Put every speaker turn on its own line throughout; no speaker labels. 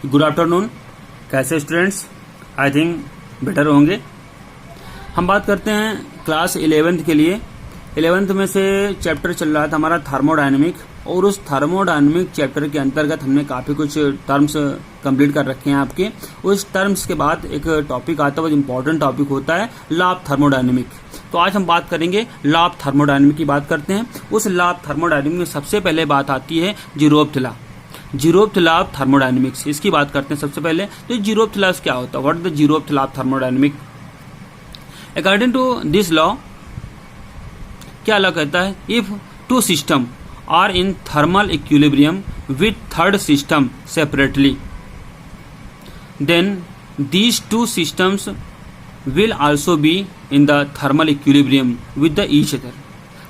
Good afternoon. कैसे students? I think better होंगे। हम बात करते हैं क्लास 11th के लिए। 11th में से चैप्टर चल रहा था हमारा थर्मोडायनेमिक, और उस थर्मोडायनेमिक चैप्टर के अंतर्गत हमने काफी कुछ टर्म्स कंप्लीट कर रखे हैं आपके। उस टर्म्स के बाद एक टॉपिक आता है, वो इंपॉर्टेंट टॉपिक होता है लॉ ऑफ थर्मोडायनेमिक। तो आज हम बात करेंगे लॉ ऑफ थर्मोडायनेमिक की बात करते हैं। उस लॉ ऑफ थर्मोडायनेमिक में सबसे पहले बात आती है zeroth law. Zeroth law of thermodynamics, इसकी बात करते हैं सबसे पहले। तो जीरोथ लॉ क्या होता है? What is the zeroth law of thermodynamic? According to this law क्या लॉ कहता है? If two system are in thermal equilibrium with third system separately, then these two systems will also be in the thermal equilibrium with the each other.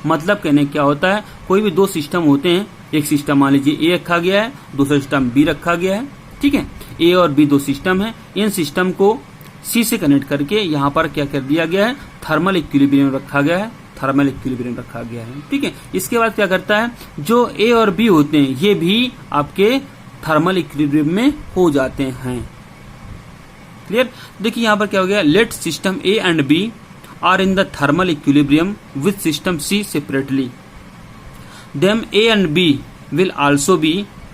मतलब कहने क्या होता है, कोई भी दो सिस्टम होते हैं, एक सिस्टम मान लीजिए ए रखा गया है, दूसरा सिस्टम बी रखा गया है, ठीक है। ए और बी दो सिस्टम है, इन सिस्टम को सी से कनेक्ट करके यहाँ पर क्या कर दिया गया है, थर्मल इक्विलिब्रियम रखा गया है, थर्मल इक्विलिब्रियम रखा गया है, ठीक है। इसके बाद क्या करता है, जो ए और बी होते हैं ये भी आपके थर्मल इक्विलिब्रियम में हो जाते हैं। क्लियर? देखिए यहाँ पर क्या हो गया, let system A and B are in the thermal equilibrium with system C separately, them A and B will also be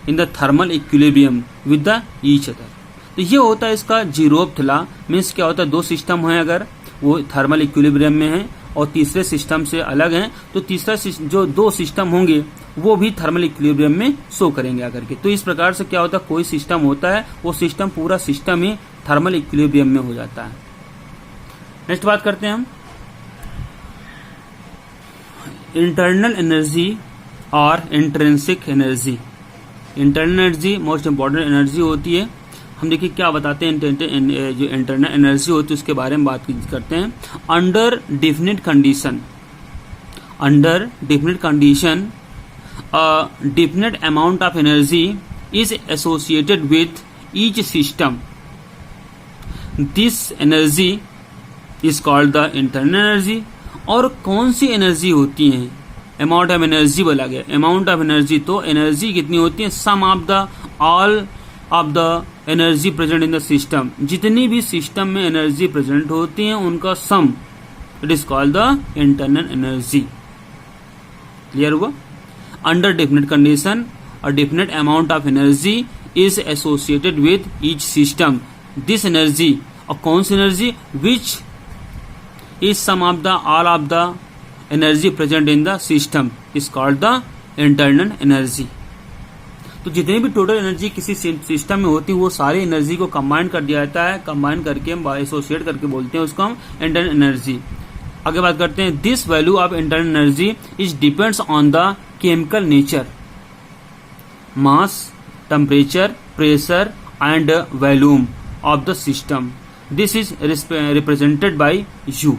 in the thermal equilibrium with the each other. तो ये होता है इसका जीरोथ लॉ। मीन्स क्या होता है, दो system है, अगर वो थर्मल इक्विलिब्रियम में है और तीसरे सिस्टम से अलग हैं, तो तीसरा जो दो सिस्टम होंगे वो भी थर्मल इक्विलिब्रियम में शो करेंगे आकर के। तो इस प्रकार से क्या होता है, कोई सिस्टम होता है, वो सिस्टम पूरा सिस्टम ही थर्मल इक्विलिब्रियम में हो जाता है। नेक्स्ट बात करते हैं हम इंटरनल एनर्जी और intrinsic energy. Internal energy most important energy होती है। हम देखिए क्या बताते हैं, जो इंटरनल एनर्जी होती है उसके बारे में बात करते हैं। Under definite condition, under definite condition a definite amount of energy is associated with each system. This energy is called the internal energy. और कौन सी एनर्जी होती है? अमाउंट ऑफ एनर्जी बोला गया। अमाउंट ऑफ एनर्जी, तो एनर्जी कितनी होती है? Sum of the all of the energy present in the system. जितनी भी सिस्टम में एनर्जी प्रेजेंट होती है उनका sum, it is called the internal energy. Clear हुआ? Under definite condition, a definite amount of energy is associated with each system. This energy, और कौन सी energy? Which is sum of the all of the energy present in the system is called the internal energy. तो जितनी भी total energy किसी system में होती है वो सारी एनर्जी को कंबाइन कर दिया जाता है, कंबाइन करके हम एसोसिएट करके बोलते हैं उसको हम इंटरनल एनर्जी। आगे बात करते हैं, this value of internal energy is depends on the chemical nature, mass, temperature, pressure and volume of the system. This is represented by you.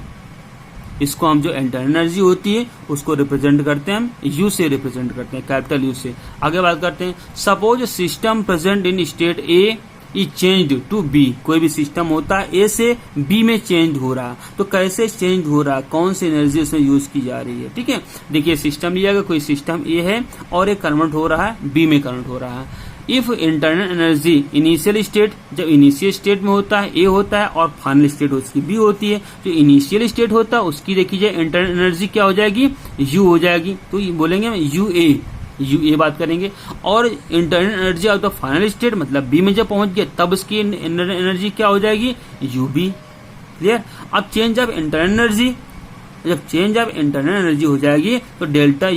इसको हम जो इंटरनल एनर्जी होती है उसको रिप्रेजेंट करते हैं, हम यू से रिप्रेजेंट करते हैं, कैपिटल यू से। आगे बात करते हैं, suppose system present in state A is changed to B. कोई भी सिस्टम होता है ए से बी में चेंज हो रहा है, तो कैसे चेंज हो रहा है, कौन सी एनर्जी उसमें यूज की जा रही है, ठीक है। देखिए सिस्टम लिया गया, कोई सिस्टम ए है और एक कन्वर्ट हो रहा है बी में कन्वर्ट हो रहा है। If internal energy initial state, जब इनिशियल स्टेट में होता है ए होता है और फाइनल स्टेट उसकी बी होती है। जो इनिशियल स्टेट होता है उसकी देखी जाए इंटरनल एनर्जी क्या हो जाएगी, यू हो जाएगी। तो बोलेंगे यू ए बात करेंगे। और internal energy of the final state मतलब बी में जब पहुंच गया तब उसकी इंटरनल एनर्जी क्या हो जाएगी, यू बी। क्लियर? अब चेंज ऑफ इंटरनल एनर्जी, जब चेंज ऑफ इंटरनल एनर्जी हो जाएगी तो delta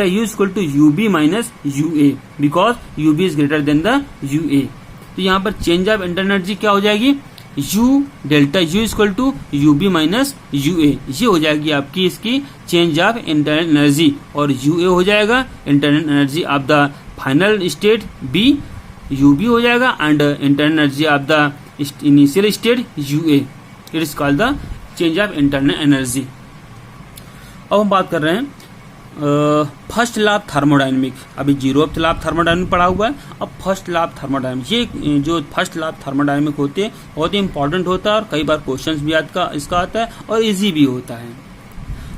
U is equal to U B minus U A, because U B is greater than the U A. तो यहाँ पर चेंज ऑफ इंटरनल एनर्जी क्या हो जाएगी, U delta U is equal to U B minus U A. ये हो जाएगी आपकी इसकी चेंज ऑफ इंटरनल एनर्जी, और यू ए हो जाएगा internal energy of the final state B, U B हो जाएगा, and internal energy of the initial state U A. It is called the change of internal energy. अब हम बात कर रहे हैं फर्स्ट लॉ ऑफ थर्मोडायनेमिक। अभी जीरोथ लॉ ऑफ थर्मोडायनेमिक पढ़ा हुआ है, अब फर्स्ट लॉ ऑफ थर्मोडायनेमिक। ये जो फर्स्ट लॉ ऑफ थर्मोडायनेमिक होती है बहुत ही इंपॉर्टेंट होता है और कई बार क्वेश्चंस भी इसका आता है और इजी भी होता है।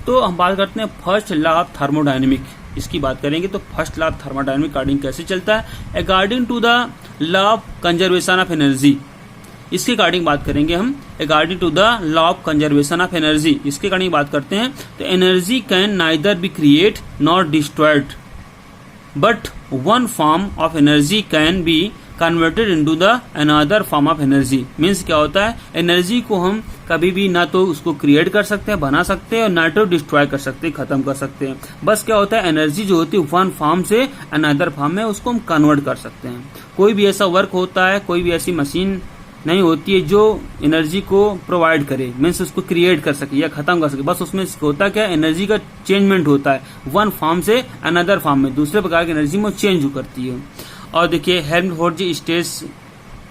तो हम बात करते हैं फर्स्ट लॉ ऑफ थर्मोडायनेमिक, इसकी बात करेंगे। तो first law of thermodynamic according कैसे चलता है? According to the law of conservation of energy, इसके अकॉर्डिंग बात करेंगे हम। According to the law of conservation of energy, इसके अकॉर्डिंग बात करते हैं तो energy can neither be create not destroyed, but one form of energy can be converted into the another form of energy. Means क्या होता है, energy को हम कभी भी ना तो उसको क्रिएट कर सकते हैं, बना सकते हैं, और ना तो डिस्ट्रॉय कर सकते हैं, खत्म कर सकते हैं। बस क्या होता है, एनर्जी जो होती है वन फॉर्म से अनदर फॉर्म में उसको हम कन्वर्ट कर सकते हैं। कोई भी ऐसा वर्क होता है, कोई भी ऐसी मशीन नहीं होती है जो एनर्जी को प्रोवाइड करे, मीन्स उसको क्रिएट कर सके या खत्म कर सके। बस उसमें होता क्या, एनर्जी का चेंजमेंट होता है, वन फॉर्म से अनदर फॉर्म में दूसरे प्रकार की एनर्जी में चेंज करती है। और देखिए Helmholtz states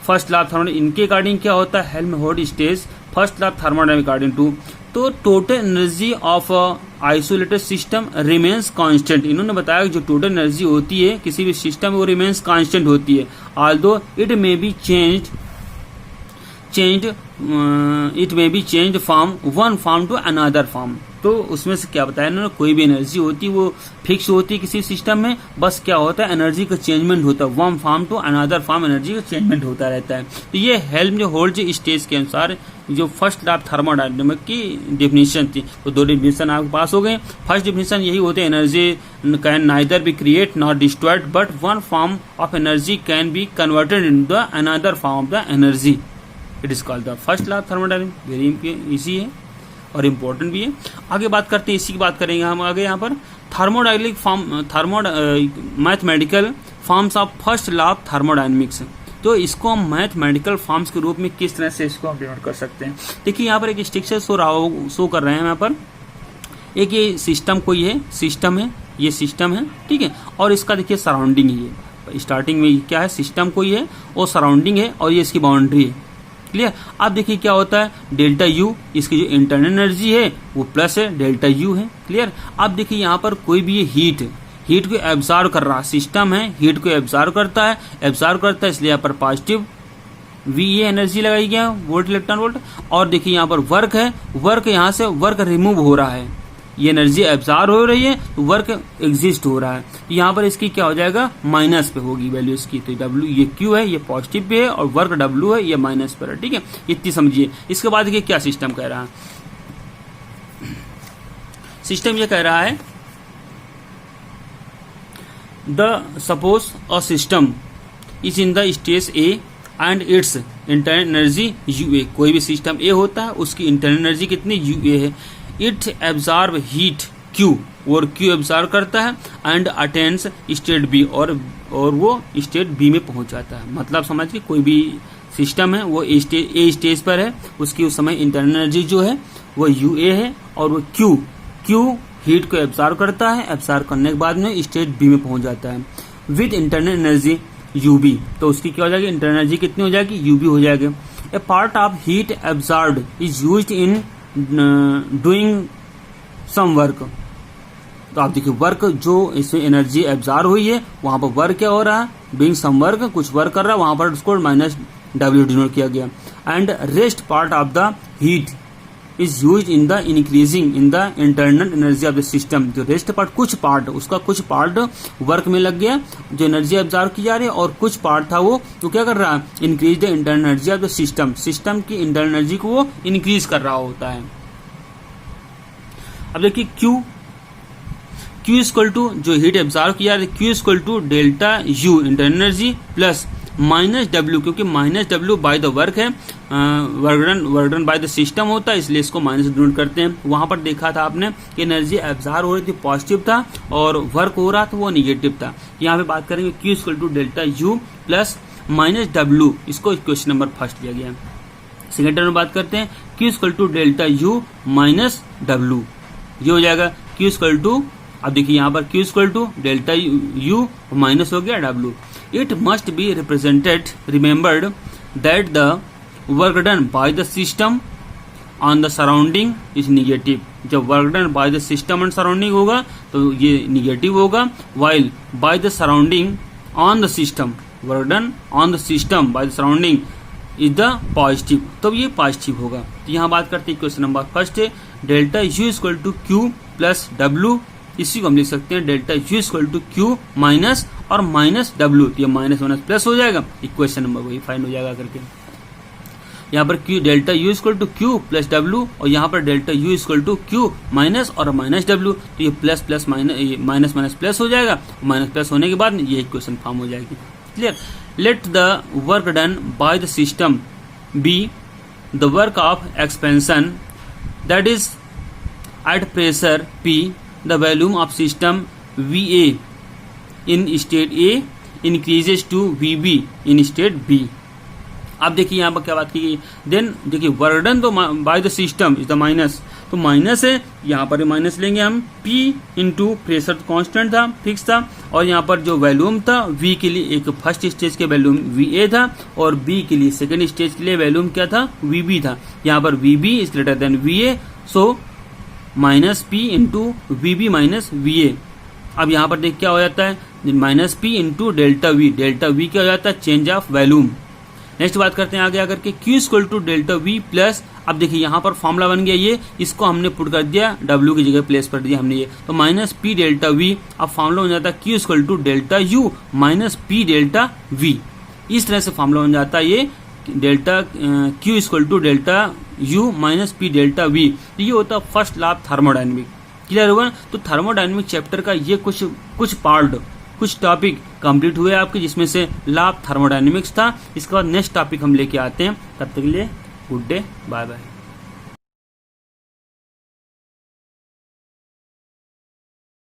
first law of thermodynamics, इनके अकॉर्डिंग क्या होता है, Helmholtz states first law of thermodynamics according to, तो total energy of isolated system remains constant. इन्होंने बताया कि जो टोटल एनर्जी होती है किसी भी सिस्टम में वो रिमेन्स कांस्टेंट होती है, although it may be changed from one form to another form. तो उसमें से क्या बताया इन्होंने, कोई भी एनर्जी होती है वो फिक्स होती है किसी सिस्टम में, बस क्या होता है एनर्जी का चेंजमेंट होता है, one form to another form energy का चेंजमेंट होता रहता है। तो ये हेल्महोल्ट्ज स्टेज के अनुसार जो फर्स्ट लॉ ऑफ थर्मोडायनामिक्स की डेफिनेशन थी, तो दो डेफिनेशन आपके पास हो गए। फर्स्ट डेफिनेशन यही होते हैं, energy can neither be create not destroyed, but one form of energy can be converted in the another form of the energy, it is called the first law of thermodynamics. Very easy है और important भी है। आगे बात करते हैं, इसी की बात करेंगे हम आगे यहाँ पर, thermodynamic form mathematical forms of first law of thermodynamics. तो इसको हम मैथमेटिकल फॉर्म्स के रूप में किस तरह से इसको हम डिनोट कर सकते हैं। देखिए यहाँ पर एक स्ट्रक्चर शो कर रहे हैं यहाँ पर, एक ये सिस्टम कोई है, सिस्टम है, ये सिस्टम है, ठीक है, और इसका देखिए सराउंडिंग है, स्टार्टिंग में क्या है, सिस्टम कोई है और सराउंडिंग है और ये इसकी बाउंड्री है, क्लियर। अब देखिए क्या होता है, डेल्टा यू, इसकी जो इंटरनल एनर्जी है वो प्लस है, डेल्टा यू है, क्लियर। अब देखिए यहाँ पर कोई भी ये हीट को एब्जॉर्व कर रहा सिस्टम है, हीट को एब्जॉर्व करता है, इसलिए यहाँ पर पॉजिटिव वी ये एनर्जी लगाई गया, वोल्ट इलेक्ट्रॉन वोल्ट। और देखिए यहाँ पर वर्क है, वर्क यहाँ से वर्क रिमूव हो रहा है, ये एनर्जी एब्जॉर्व हो रही है तो वर्क एग्जिस्ट हो रहा है। यहाँ पर इसकी क्या हो जाएगा, माइनस पे होगी वैल्यू इसकी, तो डब्ल्यू ये क्यू है, ये पॉजिटिव पे है, और वर्क डब्ल्यू है, ये माइनस पर है, ठीक है, इतनी समझिए। इसके बाद ये क्या सिस्टम कह रहा है, सिस्टम ये कह रहा है the suppose a system is in the state A and its internal energy U A. कोई भी सिस्टम ए होता है उसकी इंटरनल एनर्जी कितनी, यू ए है। इट एब्जॉर्ब हीट क्यू, और क्यू एब्जॉर्ब करता है, एंड अटेन्स स्टेट बी, और वो स्टेट बी में पहुंच जाता है। मतलब समझिए कोई भी सिस्टम है वो ए स्टेज पर है, उसकी उस समय इंटरनल एनर्जी जो है वो यू ए है, और वो क्यू हीट को एब्जॉर्ब करता है, एब्जॉर्ब करने के बाद में स्टेट बी में पहुंच जाता है with internal energy U B. तो उसकी क्या हो जाएगी, इंटरनल एनर्जी कितनी हो जाएगी, यू बी हो जाएगी। A part of heat absorbed is used in doing some work. तो आप देखिए वर्क जो इसमें एनर्जी एब्जॉर्ब हुई है वहां पर वर्क क्या हो रहा है, डूइंग सम वर्क, कुछ वर्क कर रहा है, वहां पर उसको माइनस डब्ल्यू डिनोट किया गया। And rest part of the heat is use in the increasing in the internal energy of the system. जो रेस्ट पार्ट, कुछ पार्ट, उसका कुछ पार्ट वर्क में लग गया जो एनर्जी एब्जॉर्ब की जा रही है, और कुछ पार्ट था वो तो क्या कर रहा है, increase the internal energy of the system, system की इंटरनल एनर्जी को वो इंक्रीज कर रहा होता है। अब देखिए क्यू इक्वल टू जो हीट एब्जॉर्ब किया है, Q equal to delta U internal energy plus minus W, क्योंकि minus W by the work है, work done by the system होता है, इसलिए इसको माइनस डिनोट करते हैं। वहां पर देखा था आपने कि एनर्जी एब्जॉर्ब हो रही थी पॉजिटिव था, और वर्क हो रहा था वो निगेटिव था। यहाँ पे बात करेंगे Q equal to delta U plus minus W, इसको क्वेश्चन नंबर फर्स्ट लिया गया। सेकेंड टर्म में बात करते हैं Q equal to delta U minus W, ये हो जाएगा क्यू इक्वल टू, अब देखिए यहाँ पर Q equal to delta U minus हो गया W. It must be represented, remembered that the work done by the system on the surrounding is negative. जब work done by the system and surrounding होगा तो ये negative होगा, while by the surrounding on the system, work done on the system by the surrounding is the positive, तब ये positive होगा। तो यहाँ बात करते हैं क्वेश्चन नंबर फर्स्ट है delta U equal to Q plus W, इसी को हम लिख सकते हैं delta U equal to Q minus, और माइनस डब्ल्यू, तो ये माइनस माइनस प्लस हो जाएगा, इक्वेशन नंबर वही फाइंड हो जाएगा करके। यहाँ पर Q delta U equal to Q plus W, और यहाँ पर delta U equal to Q minus और माइनस डब्ल्यू, तो ये plus plus minus minus plus हो जाएगा, माइनस प्लस होने के बाद ये इक्वेशन फॉर्म हो जाएगी। Clear. Let the work done by the system be the work of expansion that is at pressure P, the volume of system VA in state A increases to VB in state B। अब देखिए यहाँ पर क्या बात की गई, then देखिए work done तो bye the system is the minus, तो माइनस है, यहाँ पर माइनस लेंगे हम, P इंटू प्रेशर कांस्टेंट था, फिक्स था, और यहाँ पर जो वैल्यूम था V के लिए एक फर्स्ट स्टेज के वैल्यूम VA था, और B के लिए सेकेंड स्टेज के लिए वैल्यूम क्या था, VB था। यहाँ पर VB is greater then VA, so minus P into VB minus VA। अब यहाँ पर देख क्या हो जाता है, minus P into delta V, delta V क्या हो जाता है, चेंज ऑफ वैल्यूम। नेक्स्ट बात करते हैं आगे आकर के Q equal to delta V plus, अब देखिए यहाँ पर फॉर्मूला बन गया ये, इसको हमने पुट कर दिया W की जगह प्लेस कर दिया हमने ये, तो माइनस P डेल्टा V, अब फॉर्मूला बन जाता है Q equal to delta U minus P delta V। इस तरह से फॉर्मूला बन जाता है ये delta Q equal to delta U minus P delta V। ये होता है first law of thermodynamic. Clear होगा। तो थर्मोडायनेमिक चैप्टर का ये कुछ पार्ट, कुछ टॉपिक कंप्लीट हुए आपके, जिसमें से लॉ ऑफ थर्मोडायनेमिक्स था। इसके बाद नेक्स्ट टॉपिक हम लेके आते हैं, तब तक के लिए गुड डे, बाय बाय।